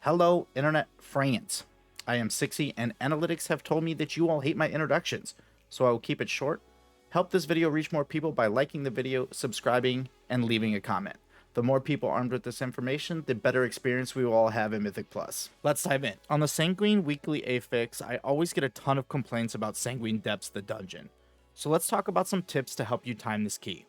Hello, Internet friends. I am Sixy, and analytics have told me that you all hate my introductions, so I will keep it short. Help this video reach more people by liking the video, subscribing, and leaving a comment. The more people armed with this information, the better experience we will all have in Mythic Plus. Let's dive in. On the Sanguine Weekly affix, I always get a ton of complaints about Sanguine Depths, the dungeon. So let's talk about some tips to help you time this key.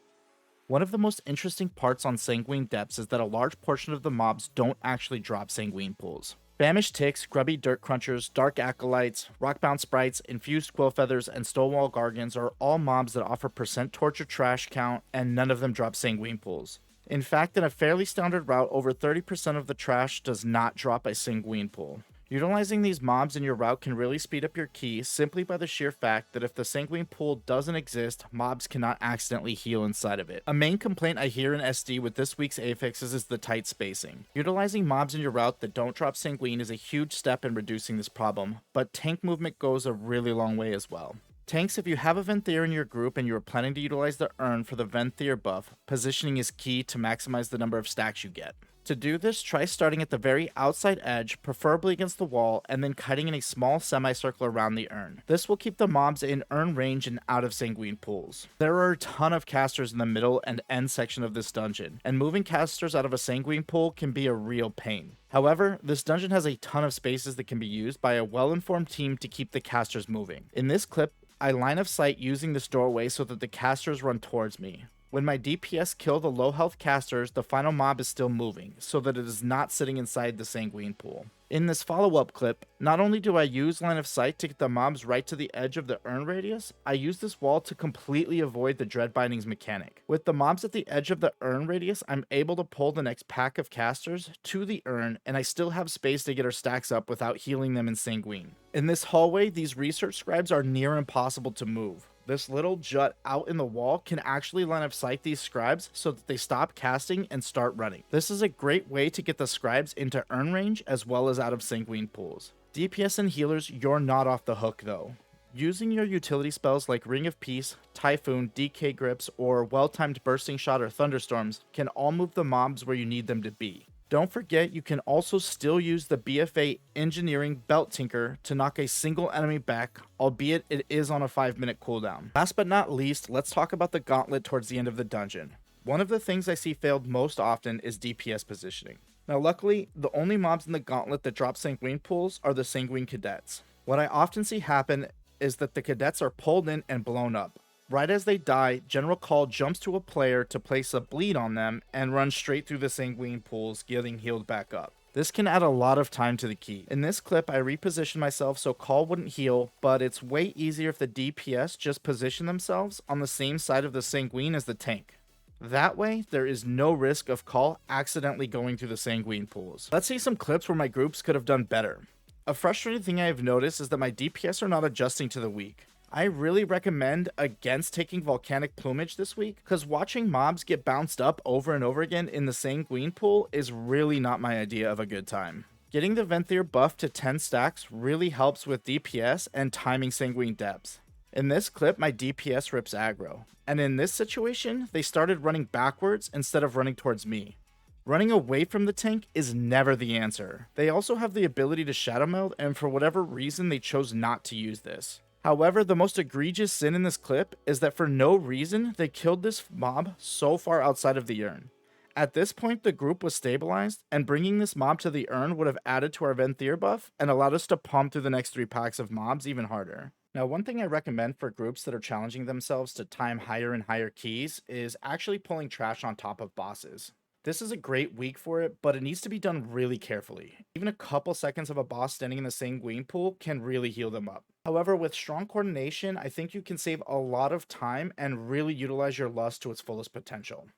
One of the most interesting parts on Sanguine Depths is that a large portion of the mobs don't actually drop Sanguine pools. Famished ticks, grubby dirt crunchers, dark acolytes, rockbound sprites, infused quill feathers, and stonewall gargans are all mobs that offer percent torture trash count, and none of them drop Sanguine pools. In fact, in a fairly standard route, over 30% of the trash does not drop a Sanguine pool. Utilizing these mobs in your route can really speed up your key simply by the sheer fact that if the Sanguine pool doesn't exist, mobs cannot accidentally heal inside of it. A main complaint I hear in SD with this week's affixes is the tight spacing. Utilizing mobs in your route that don't drop Sanguine is a huge step in reducing this problem, but tank movement goes a really long way as well. Tanks, if you have a Venthyr in your group and you are planning to utilize the urn for the Venthyr buff, positioning is key to maximize the number of stacks you get. To do this, try starting at the very outside edge, preferably against the wall, and then kiting in a small semicircle around the urn. This will keep the mobs in urn range and out of Sanguine pools. There are a ton of casters in the middle and end section of this dungeon, and moving casters out of a Sanguine pool can be a real pain. However, this dungeon has a ton of spaces that can be used by a well-informed team to keep the casters moving. In this clip, I line of sight using this doorway so that the casters run towards me. When my DPS kill the low health casters, the final mob is still moving, so that it is not sitting inside the Sanguine pool. In this follow-up clip, not only do I use line of sight to get the mobs right to the edge of the urn radius, I use this wall to completely avoid the Dread Bindings mechanic. With the mobs at the edge of the urn radius, I'm able to pull the next pack of casters to the urn, and I still have space to get our stacks up without healing them in Sanguine. In this hallway, these research scribes are near impossible to move. This little jut out in the wall can actually line of sight these scribes so that they stop casting and start running. This is a great way to get the scribes into urn range as well as out of Sanguine pools. DPS and healers, you're not off the hook though. Using your utility spells like Ring of Peace, Typhoon, DK Grips, or well-timed Bursting Shot or Thunderstorms can all move the mobs where you need them to be. Don't forget, you can also still use the BFA Engineering Belt Tinker to knock a single enemy back, albeit it is on a 5-minute cooldown. Last but not least, let's talk about the gauntlet towards the end of the dungeon. One of the things I see failed most often is DPS positioning. Now luckily, the only mobs in the gauntlet that drop Sanguine pools are the Sanguine Cadets. What I often see happen is that the cadets are pulled in and blown up. Right as they die, General Call jumps to a player to place a bleed on them and runs straight through the Sanguine pools, getting healed back up. This can add a lot of time to the key. In this clip, I repositioned myself so Call wouldn't heal, but it's way easier if the DPS just position themselves on the same side of the Sanguine as the tank. That way, there is no risk of Call accidentally going through the Sanguine pools. Let's see some clips where my groups could have done better. A frustrating thing I have noticed is that my DPS are not adjusting to the weak. I really recommend against taking Volcanic Plumage this week, because watching mobs get bounced up over and over again in the Sanguine pool is really not my idea of a good time. Getting the Venthyr buff to 10 stacks really helps with DPS and timing Sanguine Depths. In this clip, my DPS rips aggro, and in this situation, they started running backwards instead of running towards me. Running away from the tank is never the answer. They also have the ability to Shadow Meld, and for whatever reason, they chose not to use this. However, the most egregious sin in this clip is that for no reason, they killed this mob so far outside of the urn. At this point, the group was stabilized, and bringing this mob to the urn would have added to our Venthyr buff and allowed us to pump through the next 3 packs of mobs even harder. Now, one thing I recommend for groups that are challenging themselves to time higher and higher keys is actually pulling trash on top of bosses. This is a great week for it, but it needs to be done really carefully. Even a couple seconds of a boss standing in the Sanguine pool can really heal them up. However, with strong coordination, I think you can save a lot of time and really utilize your lust to its fullest potential.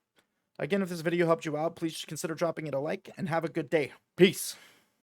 Again, if this video helped you out, please consider dropping it a like and have a good day. Peace!